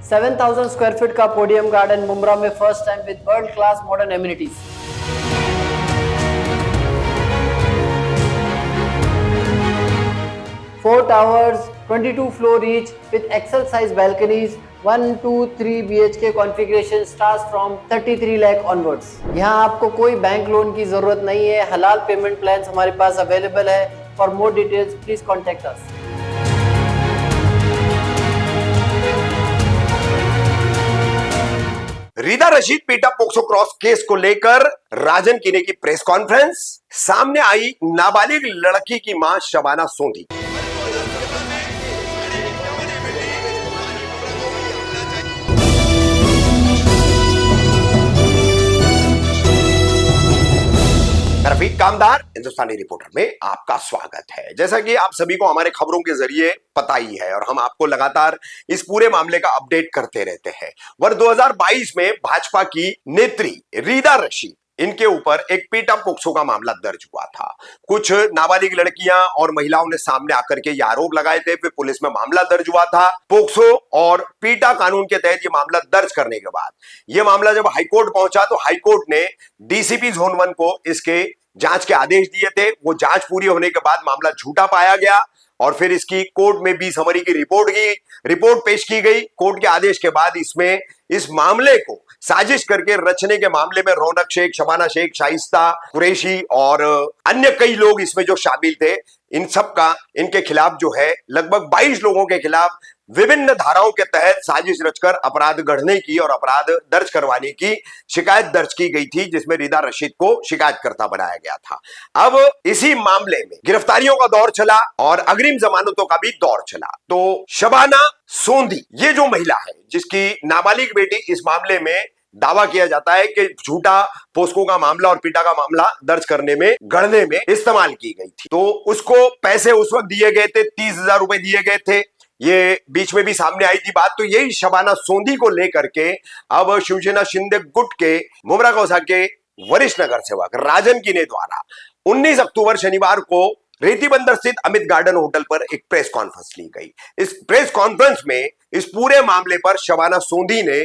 7,000 square feet का podium garden Mumbra में first time with world class modern amenities. Four towers, 22 floor each with excel size balconies, 1, 2, 3 BHK configuration starts from 33 lakh onwards। यहाँ आपको कोई bank loan की जरूरत नहीं है, हलाल पेमेंट प्लान्स हमारे पास अवेलेबल है। For more details please contact us. Rida Rashid पीटा पोक्सो क्रॉस केस को लेकर राजन कीने की प्रेस कॉन्फ्रेंस, सामने आई नाबालिग लड़की की मां शबाना सोंधी। रफीक कामदार हिंदुस्तानी रिपोर्टर में आपका स्वागत है। जैसा कि आप सभी को हमारे खबरों के जरिए पता ही है और हम आपको लगातार इस पूरे मामले का अपडेट करते रहते हैं। वर्ष 2022 में भाजपा की नेत्री रीदा रशीद, इनके ऊपर एक पीटा पोक्सो का मामला दर्ज हुआ था। कुछ नाबालिग लड़कियां और महिलाओं ने सामने आकर के ये आरोप लगाए थे, फिर पुलिस में मामला दर्ज हुआ था। पोक्सो और पीटा कानून के तहत ये मामला दर्ज करने के बाद ये मामला जब हाईकोर्ट पहुंचा तो हाईकोर्ट ने डीसीपी जोन 1 को इसके जांच के आदेश दिए थे। वो जांच पूरी होने के बाद मामला झूठा पाया गया और फिर इसकी कोर्ट में 20 जनवरी की रिपोर्ट पेश की गई। कोर्ट के आदेश के बाद इस मामले को साजिश करके रचने के मामले में रौनक शेख, शबाना शेख, शाइस्ता कुरैशी और अन्य कई लोग इसमें जो शामिल थे, इन सब का इनके खिलाफ जो है लगभग 22 लोगों के खिलाफ विभिन्न धाराओं के तहत साजिश रचकर अपराध गढ़ने की और अपराध दर्ज करवाने की शिकायत दर्ज की गई थी, जिसमें रीदा रशीद को शिकायतकर्ता बनाया गया था। अब इसी मामले में गिरफ्तारियों का दौर चला और अग्रिम जमानतों का भी दौर चला। तो शबाना सोंधी, ये जो महिला है जिसकी नाबालिग बेटी इस मामले में दावा किया जाता है कि झूठा पोस्को का मामला और पीटा का मामला दर्ज करने में, गढ़ने में इस्तेमाल की गई थी, तो उसको पैसे उस वक्त दिए गए थे, 30,000 रुपए दिए गए थे। ये बीच में भी सामने आई थी बात। तो यही शबाना सोंधी को लेकर के अब शिवसेना शिंदे गुट के मुंब्रा कौसा के वरिष्ठ नगर सेवक राजन कीने द्वारा 19 अक्टूबर शनिवार को रेती बंदर स्थित अमित गार्डन होटल पर एक प्रेस कॉन्फ्रेंस ली गई। इस प्रेस कॉन्फ्रेंस में इस पूरे मामले पर शबाना सोंधी ने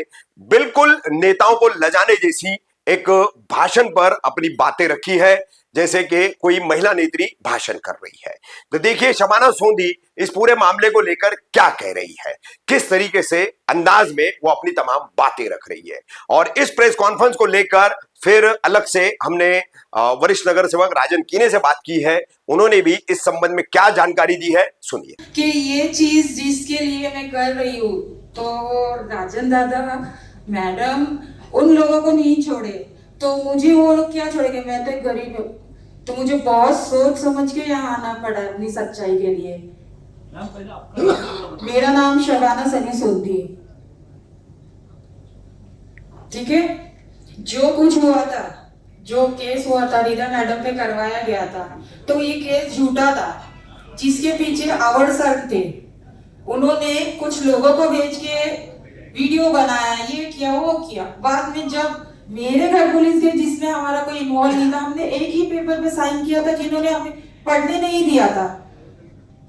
बिल्कुल नेताओं को लजाने जैसी एक भाषण पर अपनी बातें रखी है, जैसे कि कोई महिला नेत्री भाषण कर रही है। तो देखिए शबाना सोंधी इस पूरे मामले को लेकर क्या कह रही है, किस तरीके से अंदाज में वो अपनी तमाम बातें रख रही है। और इस प्रेस कॉन्फ्रेंस को लेकर फिर अलग से हमने वरिष्ठ नगर सेवक राजन कीने से बात की है। उन्होंने भी इस संबंध में क्या जानकारी दी है, सुनिए। कि ये चीज जिसके लिए मैं कर रही हूँ, तो राजन दादा, मैडम उन लोगों को नहीं छोड़े तो मुझे वो लोग क्या छोड़ेंगे। मैं तो एक गरीब हूँ, तो मुझे बहुत सोच समझ के यहाँ आना पड़ा अपनी सच्चाई के लिए। मेरा नाम शबाना सनी सोंधी, ठीक है। जो कुछ हुआ था, जो केस हुआ था रीदा मैडम पे करवाया गया था, तो ये केस झूठा था, जिसके पीछे अवर सर थे। उन्होंने कुछ लोगों को भेज के वीडियो बनाया, ये किया वो किया। बाद में जब मेरे घर पुलिस गई, जिसमें हमारा कोई इन्वॉल्व नहीं था, हमने एक ही पेपर पे साइन किया था जिन्होंने हमें पढ़ने नहीं दिया था,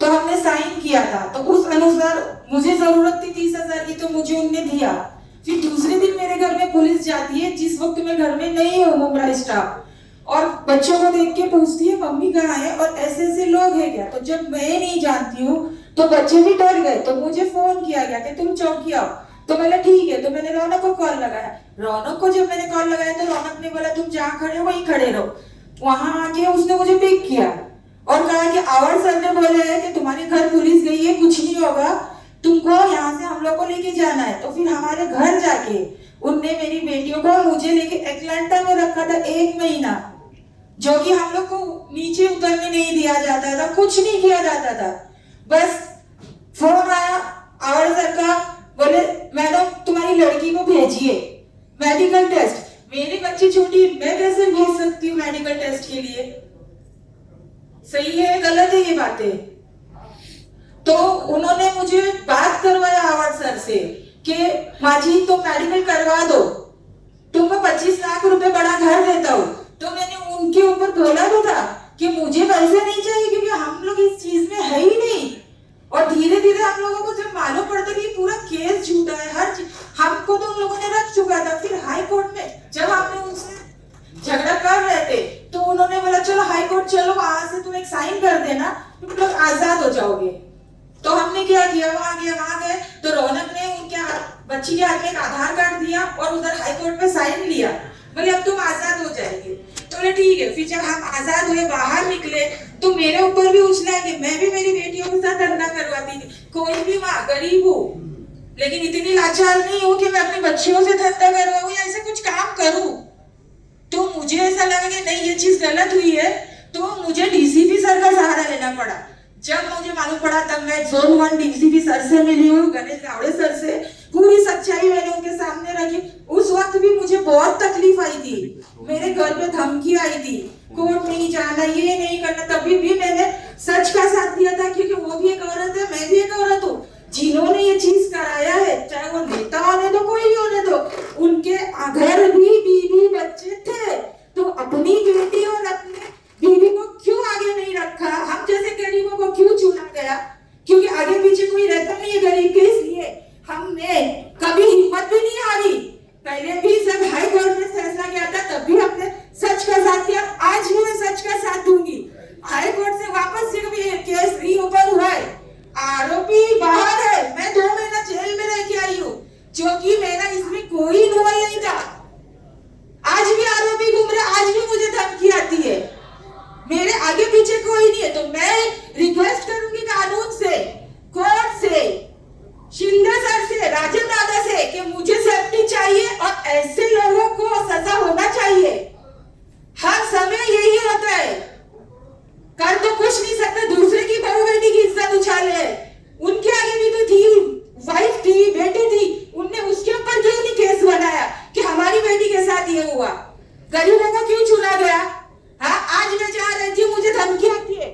तो हमने साइन किया था। तो उस अनुसार मुझे जरूरत थी 30,000 की, तो मुझे उनने दिया। फिर दूसरे दिन मेरे घर में पुलिस जाती है, जिस वक्त मैं घर में नहीं हूँ, मुंब्रा स्टाफ, और बच्चों को देख के पूछती है मम्मी कहाँ है और ऐसे ऐसे लोग हैं क्या। तो जब मैं नहीं जानती हूँ तो बच्चे भी डर गए, तो मुझे फोन किया गया कि तुम चौकी आओ। तो बोला ठीक है। तो मैंने रौनक को कॉल लगाया। रौनक को जब मैंने कॉल लगाया तो रौनक ने बोला तुम जहाँ खड़े हो वहीं खड़े रहो। वहां आके उसने मुझे पिक किया और कहा कि आवर सर ने बोले है कि तुम्हारे घर पुलिस गई है, कुछ नहीं होगा, तुमको यहाँ से हम लोग को लेके जाना है। तो फिर हमारे घर जाके उनने मेरी बेटियों को मुझे लेके एटलांटा में रखा था 1 महीना, जो कि हम लोग को नीचे उतरने नहीं दिया जाता था, कुछ नहीं किया जाता था। बस फोन आया आवर सर का, बोले मैडम तुम्हारी लड़की को भेजिए मेडिकल टेस्ट। मेरी बच्ची छोटी, मैं कैसे भेज सकती हूँ मेडिकल टेस्ट के लिए? सही है गलत है ये बातें? तो उन्होंने मुझे बात करवाया आवाज सर से कि माँ जी तुम मेडिकल करवा दो, तुमको 25 लाख रुपए बड़ा घर देता हूँ। तो मैंने उनके ऊपर बोला भी था कि मुझे पैसे नहीं चाहिए, क्योंकि हम लोग इस चीज में है ही नहीं। और धीरे धीरे आप लोगों को जब मालूम पड़ता कि पूरा केस झूठा है, हर चीज, बच्ची के हाथ में एक आधार कार्ड दिया और उधर हाई कोर्ट में साइन लिया, बोले अब तुम आजाद हो जाएंगे। तो बोले ठीक है। फिर जब हम आजाद हुए बाहर निकले तो मेरे ऊपर भी उछलेंगे, मैं भी मेरी बेटियों के साथ धंधा करवाती थी। कोई भी माँ गरीब हो लेकिन इतनी लाचार नहीं हो कि मैं अपने बच्चियों से धंधा करवाऊं या ऐसे कुछ काम करूं। तो मुझे ऐसा लगा कि नहीं ये चीज गलत हुई है, तो मुझे डीसीपी सर का सहारा लेना पड़ा। जब मुझे मालूम पड़ा तब मैं जोन 1 डीसीपी सर से मिली हूँ, गणेश गावड़े सर से, पूरी सच्चाई मैंने उनके सामने रखी। उस वक्त भी मुझे बहुत तकलीफ आई थी, मेरे घर पे धमकी आई थी, कोर्ट नहीं जाना, ये नहीं करना, तभी भी मैंने सच का साथ दिया था, क्योंकि वो भी एक औरत है, मैं भी एक औरत हूँ। जिन्होंने ये चीज कराया है, चाहे वो नेता होने दो कोई भी होने दो, उनके घर भी बीवी बच्चे थे, तो अपनी बेटी और अपने बीवी को क्यों आगे नहीं रखा? हम जैसे गरीबों को क्यों चुना गया? क्योंकि आगे पीछे कोई रहता नहीं है गरीब के, इसलिए हमने कभी हिम्मत भी नहीं हारी। पहले भी सब हाई कोर्ट में फैसला किया था, तब भी हमने सच का साथ दिया, आज भी मैं सच का साथ दूंगी। हाई कोर्ट से वापस से कभी केस रीओपन हुआ है, आरोपी बाहर है, मैं 2 महीना जेल में रह के आई हूँ, जो कि मेरा इसमें कोई रोल नहीं था। आज भी आरोपी घूम रहे, आज भी मुझे धमकी आती है, मेरे आगे पीछे कोई नहीं है। तो मैं रिक्वेस्ट करूंगी कानून से, कोर्ट से, शिंदे सर से, राजन दादा से कि मुझे सेफ्टी चाहिए और ऐसे लोगों को सजा होना चाहिए। हर समय यही होता है, कर तो कुछ नहीं सकते, दूसरे की बहू बेटी की इज्जत उछाले। उनके आगे भी तो थी, वाइफ थी, बेटी थी, उनने उसके ऊपर क्यों नहीं केस बनाया कि हमारी बेटी के साथ ये हुआ? गरीबों को क्यों चुना गया? हाँ, आज मैं जा रही थी, मुझे धमकी आती है,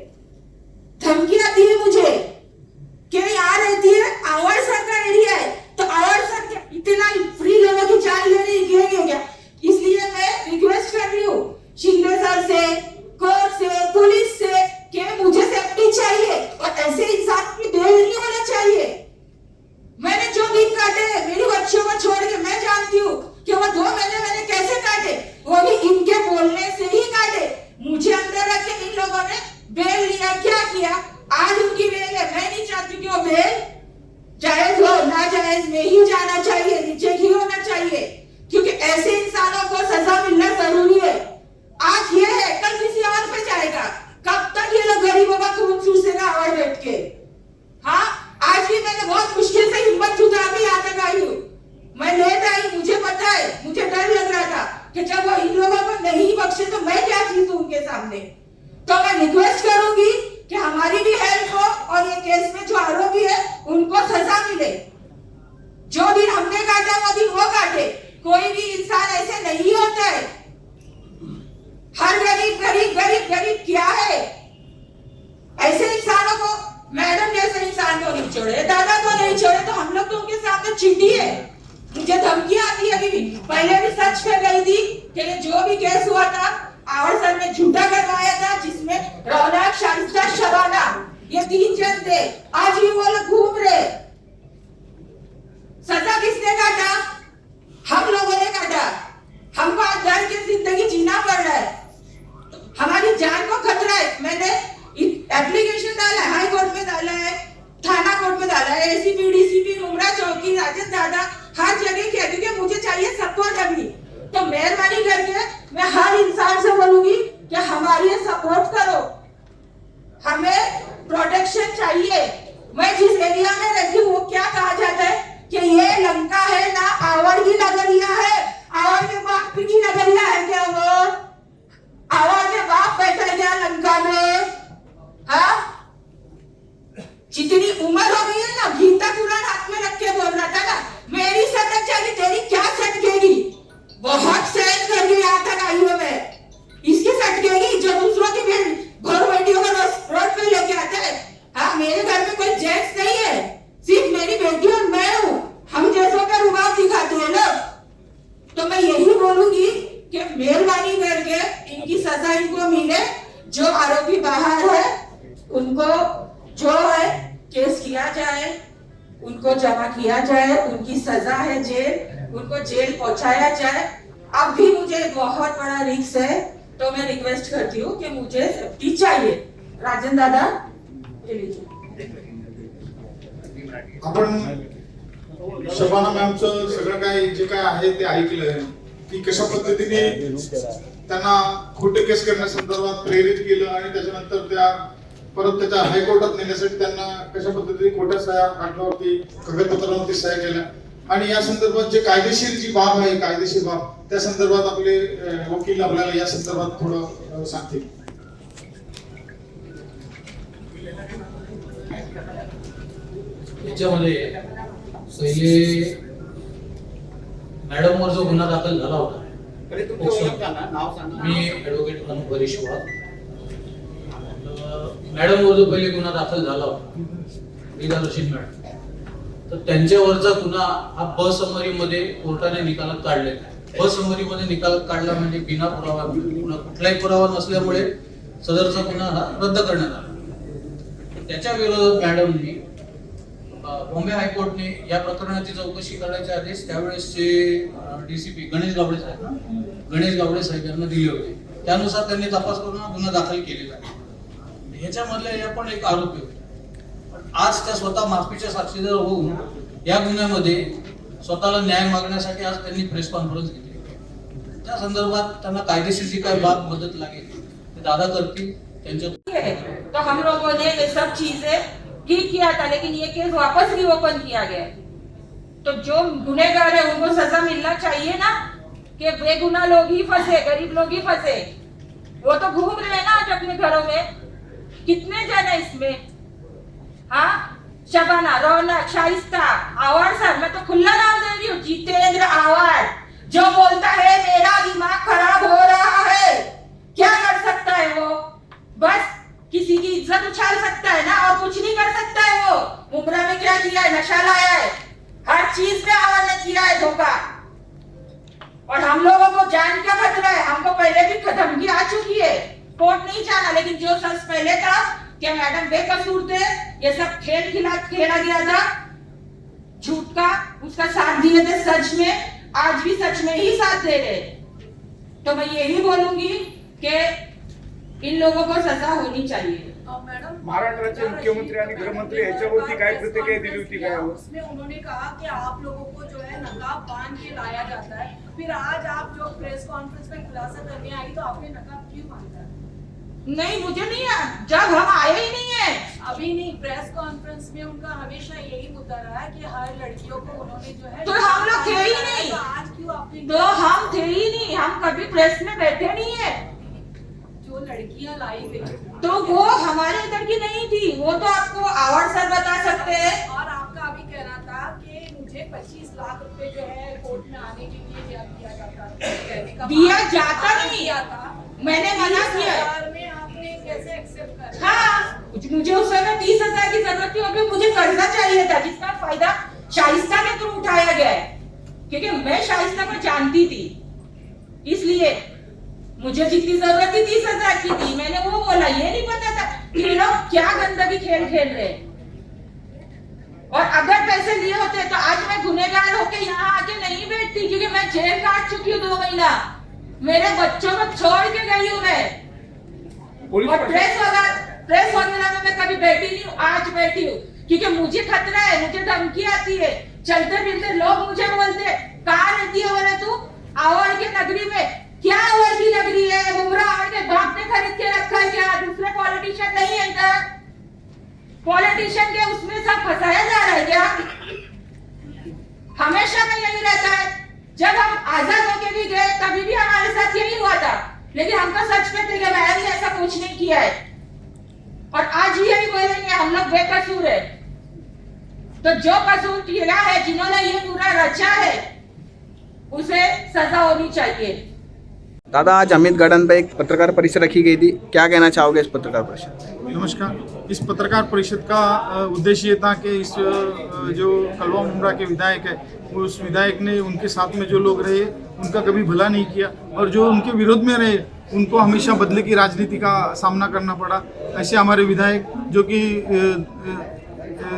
धमकी आती है मुझे कि यहाँ रहती है, आवाज सर का एरिया है, तो आवाज सर क्या इतना फ्री लोगों की जान ले रही है क्या? इसलिए मैं रिक्वेस्ट कर रही हूँ शिंदे सर से, कोर्ट से, पुलिस से कि मुझे सेफ्टी चाहिए और ऐसे इंसान की बेल नहीं होना चाहिए। मैंने जो दिन काटे मेरी बच्चियों को छोड़ के, मैं जानती हूँ कि वो 2 महीने मैंने कैसे काटे, वो भी इनके बोलने से ही काटे। मुझे अंदर रख के इन लोगों ने बेल लिया, क्या किया? आज उनकी बेल है, मैं नहीं चाहती कि वो बेल जायज हो, नाजायज में ही जाना चाहिए, नीचे ही होना चाहिए, क्योंकि ऐसे इंसानों को सजा मिलना जरूरी है। आज ये है, कल किसी और पे जाएगा, कब तक ये लोग गरीबों का खून चूसेगा आवाज बैठ के? हाँ, आज भी मैंने बहुत मुश्किल से हिम्मत जुटा के यहाँ तक आई हूँ, मैं लेट आई, मुझे पता है, मुझे डर लग रहा था कि जब वो इन लोगों को नहीं बख्शे तो मैं क्या चीज दूं उनके सामने। तो मैं रिक्वेस्ट करूंगी कि हमारी भी हेल्प हो और ये केस में जो आरोपी है उनको सजा मिले। जो दिन हमने काटा वो दिन वो काटे, कोई भी इंसान ऐसे नहीं होता है। हर गरीब गरीब गरीब गरीब क्या है? ऐसे इंसानों को, मैडम जैसे इंसान को नहीं छोड़े, दादा को नहीं छोड़े, तो हम लोग तो उनके सामने चींटी है। मुझे धमकी आती है अभी भी, पहले भी सच पे गई थी कि जो भी केस हुआ था आवर सर ने झूठा करवाया था, जिसमें रौनक, शाइस्ता, शबाना ये 3 जन थे, आज भी वो लोग घूम रहे। सजा किसने काटा? हम लोगों ने काटा। हमको आज डर की जिंदगी जीना पड़ रहा है, हमारी जान को खतरा है। मैंने एप्लीकेशन डाला है, हाई कोर्ट में डाला है, थाना कोर्ट में डाला है, एसीपी, डीसीपी, उमरा चौकी, राजन दादा, हर जगह किया, क्योंकि मुझे चाहिए सपोर्ट अभी। तो मेहरबानी करके मैं हर इंसान से बोलूंगी कि हमारी सपोर्ट करो, हमें प्रोटेक्शन चाहिए। मैं जिस एरिया में रहती हूँ वो क्या कहा जाता है कि ये लंका है ना, आवर की नगरिया है। आवर के बाप की नगरिया है क्या? वो आवर के बाप बैठा है क्या लंका में? हाँ, जितनी उम्र हो गई है ना, गीता कुरान हाथ में रख के बोल रहा था ना, मेरी सटक चली, तेरी क्या सटकेगी? बहुत सहन करके यहाँ तक आई हूँ मैं, इसकी सटकेगी जो दूसरों की घर बेटियों को रोड पे लेके आता है। हाँ, मेरे घर में कोई जेंट्स नहीं है, सिर्फ मेरी बेटी और मैं हूँ, हम जैसों का रुबाब दिखाते हैं लोग। तो मैं यही बोलूंगी कि मेहरबानी करके इनकी सजा इनको मिले, जो आरोपी बाहर है उनको जो है केस किया जाए, उनको जमा किया जाए, उनकी सजा है जेल, उनको जेल पहुंचाया जाए। अब भी मुझे बहुत बड़ा रिस्क है, तो मैं रिक्वेस्ट करती हूँ कि मुझे सेफ्टी चाहिए। राजन दादा, आपण शबाना मॅमचं सगळं काय जे काय आहे ते ऐकलंय की कशा पद्धतीने त्यांना खोटे केस करण्यासंदर्भात प्रेरित केलं आणि त्याच्यानंतर त्या परत त्याच्या हायकोर्टात नेण्यासाठी त्यांना कशा पद्धतीने खोट्या सह्या कागदावरती कागदपत्रांवरती सह्या केल्या आणि या संदर्भात जे कायदेशीर जी बाब आहे कायदेशीर बाब त्या संदर्भात आपले वकील आपल्याला या संदर्भात थोडं सांगतील. याच्यामध्ये पहिले मॅडमवर जो गुन्हा दाखल झाला होता मी ऍडव्होकेट अनु हरीश वाघ. मॅडमवर जो पहिले गुन्हा दाखल झाला होता रीता रशीद मॅडम तर त्यांच्यावरचा गुन्हा हा बसमरीमध्ये कोर्टाने निकालात काढलेला आहे. बसमरीमध्ये निकालात काढला म्हणजे बिना पुरावा कुठलाही पुरावा नसल्यामुळे सदरचा गुन्हा हा रद्द करण्यात आला. त्याच्या विरोधात मॅडमनी बॉम्बे हायकोर्टने या प्रकरणाची चौकशी करण्याचे आदेश त्यावेळेसचे डीसीपी गणेश गावडे साहेब गणेश गावडे साहेब यांना दिले होते. त्यानुसार त्यांनी तपास करून गुन्हा दाखल केलेला आहे. ह्याच्यामधले हे पण एक आरोपी होते. आज त्या स्वतः माफीच्या साक्षीदार होऊन या गुन्ह्यामध्ये स्वतःला न्याय मागण्यासाठी आज त्यांनी प्रेस कॉन्फरन्स घेतली. त्या संदर्भात त्यांना कायदेशीर जी काही बाब मदत लागेल ते दादा करतील त्यांच्या. तो हम लोगों ने ये सब चीजें ठीक किया था लेकिन ये केस वापस रिओपन किया गया. तो जो गुनहगार है उनको सजा मिलना चाहिए ना कि बेगुनाह लोग ही फंसे गरीब लोग ही फंसे. वो तो घूम रहे हैं ना आज अपने घरों में. कितने जन है इसमें. हाँ शबाना रौनक शाइस्ता आवाज सर मैं तो खुला नाम दे रही हूँ जितेंद्र आवाज जो बोलता है मेरा दिमाग खराब हो रहा है क्या कर सकता है वो. बस किसी की इज्जत उछाल सकता है ना और कुछ नहीं कर सकता है वो. मुमरा में क्या किया है नशा लाया है हर चीज में आवाज ने किया है धोखा और हम लोगों को जान का खतरा है. हमको पहले भी धमकी आ चुकी है. कोर्ट नहीं जाना लेकिन जो सच पहले था क्या मैडम बेकसूर थे ये सब खेला गया था झूठ का उसका साथ दिए थे सच में आज भी सच में ही साथ दे रहे. तो मैं यही बोलूंगी कि इन लोगों को सजा होनी चाहिए. महाराष्ट्राचे मुख्यमंत्री आणि गृहमंत्री याच्यावरती काय प्रतिक्रिया दिली होती काय उसमें उन्होंने कहा कि आप लोगों को जो है नकाब बांध के लाया जाता है. फिर आज आप जो प्रेस कॉन्फ्रेंस में खुलासा करने आई तो आपने नकाब क्यों बांधा? नहीं मुझे नहीं जब हम आए ही नहीं है अभी नहीं प्रेस कॉन्फ्रेंस में उनका हमेशा यही मुद्दा रहा है कि हर लड़कियों को उन्होंने जो है तो हम लोग थे ही नहीं. तो आज क्यों आपने तो हम थे ही नहीं हम कभी प्रेस में बैठे नहीं है. जो लड़कियां लाई गई तो वो हमारे इधर की नहीं थी. वो तो आपको आवाज सर बता सकते हैं. और आपका अभी कहना था कि मुझे 25 लाख रुपए जो है कोर्ट में आने के लिए दिया जाता था. दिया जाता नहीं किया था मैंने मना किया. में आपने कैसे एक्सेप्ट कर. हाँ मुझे उस समय 30,000 की जरूरत थी क्योंकि मुझे कर्जा चाहिए था जिसका फायदा शाइस्ता के थ्रू उठाया गया है क्योंकि मैं शाइस्ता को जानती थी इसलिए मुझे जितनी जरूरत थी 30,000 की थी. मैंने वो बोला ये नहीं पता था कि लोग क्या गंदगी खेल रहे. और अगर पैसे लिए होते तो आज मैं गुनहगार होके यहाँ आके नहीं बैठती क्योंकि मैं जेल काट चुकी हूँ 2 महीना. मेरे बच्चों को छोड़ के गई हूँ मैं. और प्रेस वगैरह में मैं कभी बैठी नहीं हूँ. आज बैठी हूँ क्योंकि मुझे खतरा है मुझे धमकी आती है. चलते फिरते लोग मुझे बोलते कहाँ रहती है बोले तू आवड़ के नगरी में. क्या आवड़ की नगरी है मुमरा आवड़ के बाप ने खरीद के रखा है क्या. दूसरे पॉलिटिशियन नहीं है इधर. पॉलिटिशियन के उसमें सब फंसाया जा रहा है क्या. हमेशा में यही रहता है. जब हम आजाद होके भी गए तभी भी हमारे साथ यही हुआ था लेकिन हमको सच में थे मैंने ऐसा कुछ नहीं किया है और आज भी यही बोलेंगे हम लोग बेकसूर है. तो जो कसूर किया है जिन्होंने ये पूरा रचा है उसे सजा होनी चाहिए. दादा आज अमित गार्डन पे एक पत्रकार परिषद रखी गई थी क्या कहना चाहोगे इस पत्रकार परिषद. नमस्कार. इस पत्रकार परिषद का उद्देश्य ये था कि इस जो कलवा मुमरा के विधायक है उस विधायक ने उनके साथ में जो लोग रहे उनका कभी भला नहीं किया और जो उनके विरोध में रहे उनको हमेशा बदले की राजनीति का सामना करना पड़ा. ऐसे हमारे विधायक जो कि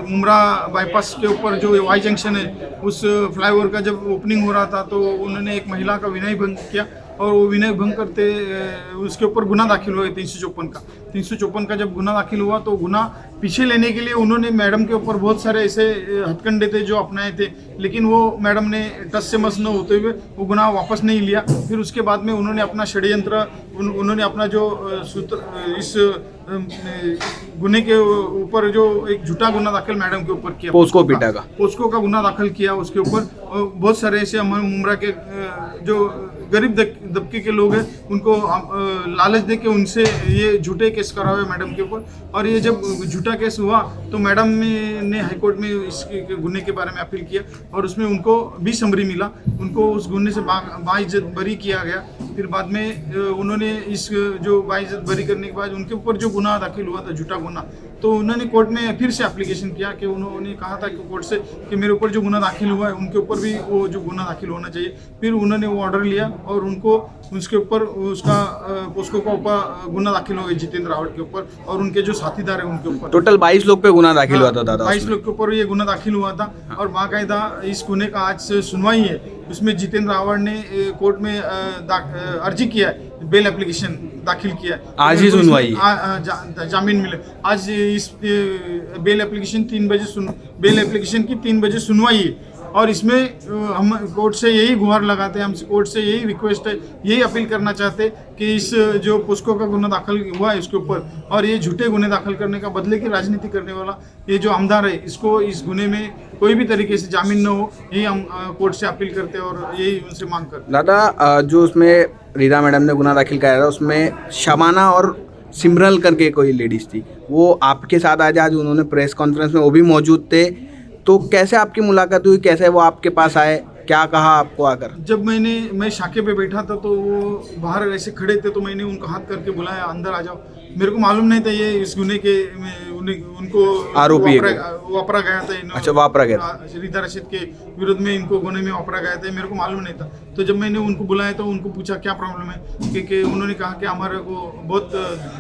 मुमरा बाईपास के ऊपर जो वाई जंक्शन है उस फ्लाईओवर का जब ओपनिंग हो रहा था तो उन्होंने एक महिला का विनय भंग किया और वो विनय भंग करते उसके ऊपर गुना दाखिल हुआ 354 का जब गुना दाखिल हुआ तो गुना पीछे लेने के लिए उन्होंने मैडम के ऊपर बहुत सारे ऐसे हथकंडे थे जो अपनाए थे, लेकिन वो मैडम ने टस से मस न होते हुए वो गुना वापस नहीं लिया। फिर उसके बाद में उन्होंने अपना षड्यंत्र उन्होंने अपना जो सूत्र इस गुने के ऊपर जो एक झूठा गुना दाखिल मैडम के ऊपर किया, पोस्को पीटा का पोस्को का गुना दाखिल किया उसके ऊपर। और बहुत सारे ऐसे हमारे मुमरा के जो गरीब दबके के लोग हैं उनको लालच दे के उनसे ये झूठे केस करा हुआ है मैडम के ऊपर। और ये जब झूठा केस हुआ तो मैडम ने हाईकोर्ट में इस गुने के बारे में अपील किया और उसमें उनको 20 समरी मिला, उनको उस गुने से बाइज्जत बरी किया गया। फिर बाद में उन्होंने इस जो बाइज्जत बरी करने के बाद उनके ऊपर जो गुना दाखिल हुआ था झूठा गुना, तो उन्होंने कोर्ट में फिर से एप्लीकेशन किया कि उन्होंने कहा था कि कोर्ट से कि मेरे ऊपर जो गुना दाखिल हुआ है उनके ऊपर भी वो जो गुना दाखिल होना चाहिए। फिर उन्होंने वो ऑर्डर लिया और उनको उसके ऊपर उसका पोस्को का ऊपर गुना दाखिल हो गया जितेंद्र रावत के ऊपर और उनके जो साथीदार है उनके ऊपर। टोटल 22 लोग पे गुना दाखिल हुआ था दादा। 22 लोग के ऊपर ये गुना दाखिल हुआ था और बाकायदा इस गुने का आज से सुनवाई है। उसमें जितेंद्र रावत ने कोर्ट में अर्जी किया है, बेल एप्लीकेशन दाखिल किया है। आज ही सुनवाई जामीन मिले। आज इस बेल एप्लीकेशन बेल एप्लीकेशन की 3 बजे सुनवाई है और इसमें हम कोर्ट से यही गुहार लगाते हैं, हम कोर्ट से यही रिक्वेस्ट है, यही अपील करना चाहते हैं कि इस जो पोस्को का गुना दाखिल हुआ है इसके ऊपर और ये झूठे गुने दाखिल करने का बदले की राजनीति करने वाला ये जो आमदार है इसको इस गुने में कोई भी तरीके से जामीन न हो, यही हम कोर्ट से अपील करते हैं और यही उनसे मांग करते हैं। दादा जो उसमें रीना मैडम ने गुना दाखिल कराया था उसमें शबाना और सिमरल करके कोई लेडीज थी, वो आपके साथ आज उन्होंने प्रेस कॉन्फ्रेंस में वो भी मौजूद थे, तो कैसे आपकी मुलाकात हुई, कैसे वो आपके पास आए, क्या कहा आपको आकर? जब मैं शाखे पे बैठा था तो वो बाहर ऐसे खड़े थे तो मैंने उनको हाथ करके बुलाया अंदर आ जाओ। मेरे को मालूम नहीं था ये इस गुने के उनको आरोपी वापरा गया था। अच्छा, वापरा गया रीता रशीद के विरुद्ध में इनको गुने में वापरा गया था, मेरे को मालूम नहीं था। तो जब मैंने उनको बुलाया तो उनको पूछा क्या प्रॉब्लम है, क्योंकि उन्होंने कहा कि हमारे को बहुत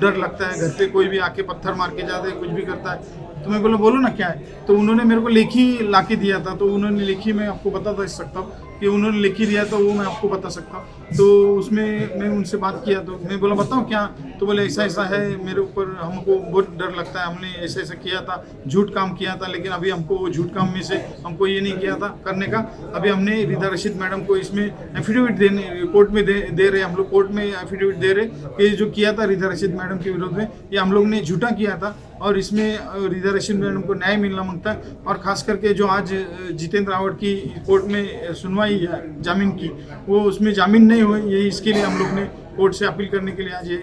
डर लगता है, घर पे कोई भी आके पत्थर मार के जाता है, कुछ भी करता है। तो मैं बोला बोलो ना क्या है। तो उन्होंने मेरे को लेखी ला के दिया था, तो उन्होंने लेखी मैं आपको बता सकता हूँ कि उन्होंने लेखी दिया तो वो मैं आपको बता सकता हूँ। तो उसमें मैं उनसे बात किया तो मैं बोला बताओ क्या, तो बोले ऐसा ऐसा है, मेरे ऊपर हमको बहुत डर लगता है, हमने ऐसा ऐसा किया था, झूठ काम किया था, लेकिन अभी हमको वो झूठ काम में से हमको ये नहीं किया था करने का। अभी हमने रीता रशीद मैडम को इसमें एफिडेविट देने कोर्ट में दे रहे, हम लोग कोर्ट में एफिडेविट दे रहे कि जो किया था रीता रशीद मैडम के विरोध में ये हम लोग ने झूठा किया था और इसमें रीता रशीद मैडम को न्याय मिलना मांगता है। और खास करके जो आज जितेंद्र रावत की कोर्ट में सुनवाई है जामीन की, वो उसमें जामीन नहीं हुई, यही इसके लिए हम लोग ने कोर्ट से अपील करने के लिए आज ये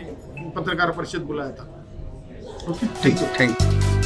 पत्रकार परिषद बुलाया था। ओके, ठीक है, थैंक यू।